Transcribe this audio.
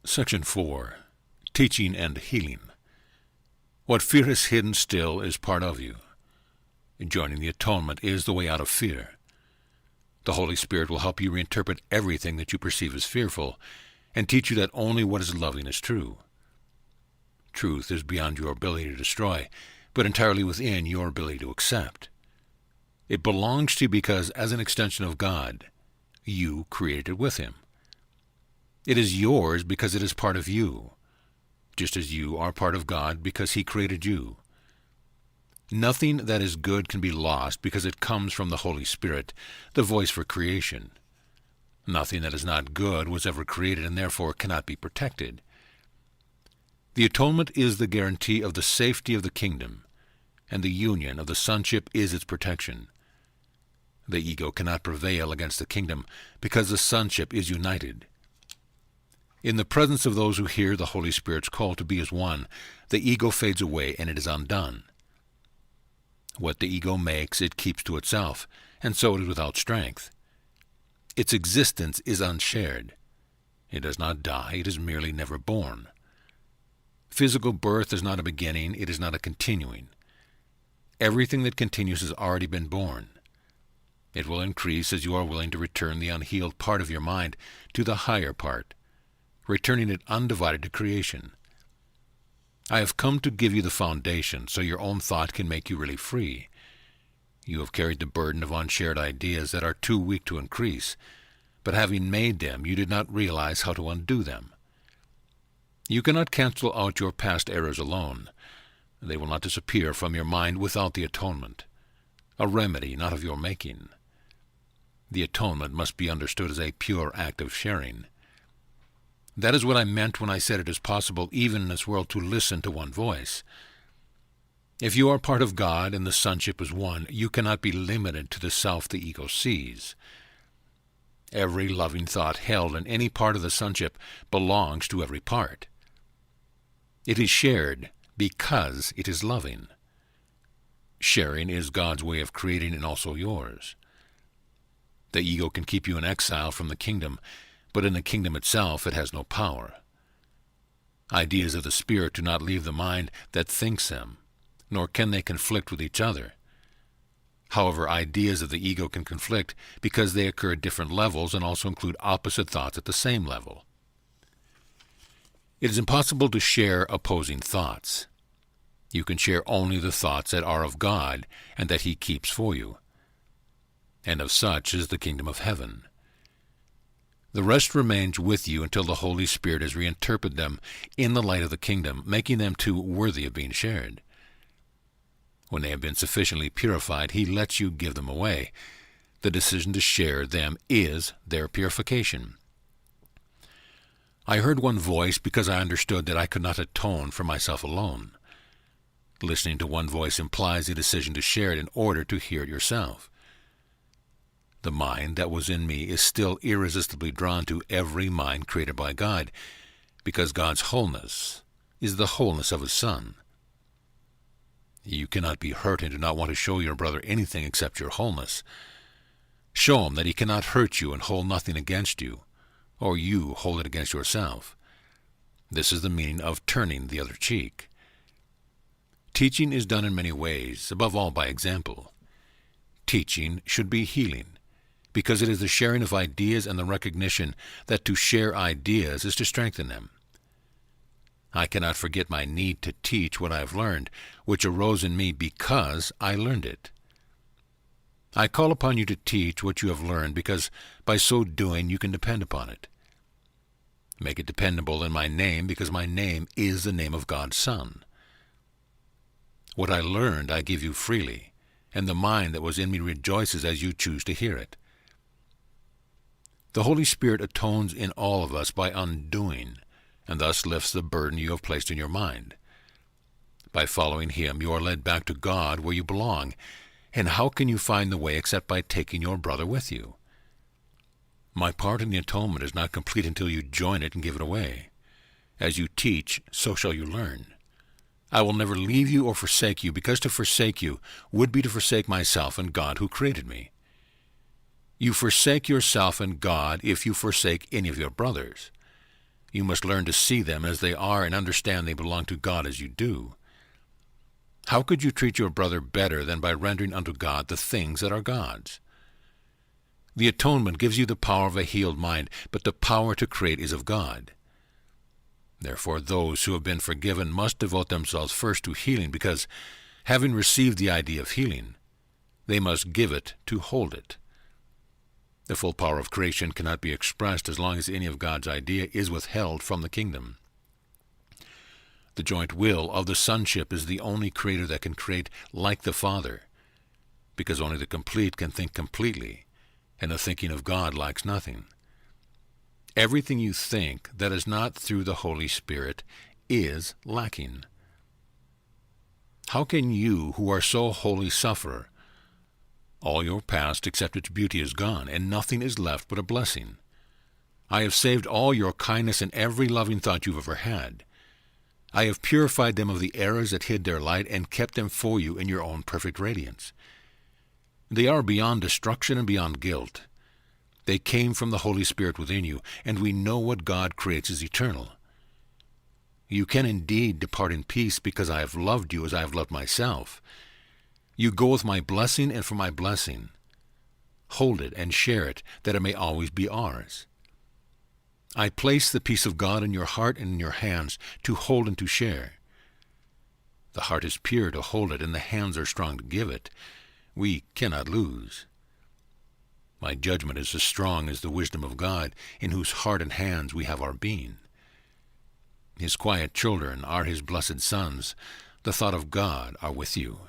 Section 4. Teaching and Healing. What fear is hidden still is part of you. Joining the atonement is the way out of fear. The Holy Spirit will help you reinterpret everything that you perceive as fearful and teach you that only what is loving is true. Truth is beyond your ability to destroy, but entirely within your ability to accept. It belongs to you because, as an extension of God, you created it with Him. It is yours because it is part of you, just as you are part of God because He created you. Nothing that is good can be lost because it comes from the Holy Spirit, the voice for creation. Nothing that is not good was ever created and therefore cannot be protected. The atonement is the guarantee of the safety of the kingdom, and the union of the sonship is its protection. The ego cannot prevail against the kingdom because the sonship is united. In the presence of those who hear the Holy Spirit's call to be as one, the ego fades away and it is undone. What the ego makes, it keeps to itself, and so it is without strength. Its existence is unshared. It does not die, it is merely never born. Physical birth is not a beginning, it is not a continuing. Everything that continues has already been born. It will increase as you are willing to return the unhealed part of your mind to the higher part, returning it undivided to creation. I have come to give you the foundation so your own thought can make you really free. You have carried the burden of unshared ideas that are too weak to increase, but having made them, you did not realize how to undo them. You cannot cancel out your past errors alone. They will not disappear from your mind without the atonement, a remedy not of your making. The atonement must be understood as a pure act of sharing. That is what I meant when I said it is possible even in this world to listen to one voice. If you are part of God and the sonship is one, you cannot be limited to the self the ego sees. Every loving thought held in any part of the sonship belongs to every part. It is shared because it is loving. Sharing is God's way of creating and also yours. The ego can keep you in exile from the kingdom, but in the kingdom itself it has no power. Ideas of the Spirit do not leave the mind that thinks them, nor can they conflict with each other. However, ideas of the ego can conflict because they occur at different levels and also include opposite thoughts at the same level. It is impossible to share opposing thoughts. You can share only the thoughts that are of God and that He keeps for you. And of such is the kingdom of heaven. The rest remains with you until the Holy Spirit has reinterpreted them in the light of the kingdom, making them too worthy of being shared. When they have been sufficiently purified, He lets you give them away. The decision to share them is their purification. I heard one voice because I understood that I could not atone for myself alone. Listening to one voice implies a decision to share it in order to hear it yourself. The mind that was in me is still irresistibly drawn to every mind created by God, because God's wholeness is the wholeness of His Son. You cannot be hurt and do not want to show your brother anything except your wholeness. Show him that he cannot hurt you and hold nothing against you, or you hold it against yourself. This is the meaning of turning the other cheek. Teaching is done in many ways, above all by example. Teaching should be healing, because it is the sharing of ideas and the recognition that to share ideas is to strengthen them. I cannot forget my need to teach what I have learned, which arose in me because I learned it. I call upon you to teach what you have learned because by so doing you can depend upon it. Make it dependable in my name because my name is the name of God's Son. What I learned I give you freely, and the mind that was in me rejoices as you choose to hear it. The Holy Spirit atones in all of us by undoing, and thus lifts the burden you have placed in your mind. By following Him, you are led back to God where you belong, and how can you find the way except by taking your brother with you? My part in the atonement is not complete until you join it and give it away. As you teach, so shall you learn. I will never leave you or forsake you, because to forsake you would be to forsake myself and God who created me. You forsake yourself and God if you forsake any of your brothers. You must learn to see them as they are and understand they belong to God as you do. How could you treat your brother better than by rendering unto God the things that are God's? The atonement gives you the power of a healed mind, but the power to create is of God. Therefore, those who have been forgiven must devote themselves first to healing, because, having received the idea of healing, they must give it to hold it. The full power of creation cannot be expressed as long as any of God's idea is withheld from the kingdom. The joint will of the sonship is the only creator that can create like the Father, because only the complete can think completely, and the thinking of God lacks nothing. Everything you think that is not through the Holy Spirit is lacking. How can you, who are so holy, suffer? All your past except its beauty is gone, and nothing is left but a blessing. I have saved all your kindness and every loving thought you've ever had. I have purified them of the errors that hid their light and kept them for you in your own perfect radiance. They are beyond destruction and beyond guilt. They came from the Holy Spirit within you, and we know what God creates is eternal. You can indeed depart in peace, because I have loved you as I have loved myself. You go with my blessing and for my blessing. Hold it and share it, that it may always be ours. I place the peace of God in your heart and in your hands to hold and to share. The heart is pure to hold it, and the hands are strong to give it. We cannot lose. My judgment is as strong as the wisdom of God, in whose heart and hands we have our being. His quiet children are his blessed sons. The thought of God are with you.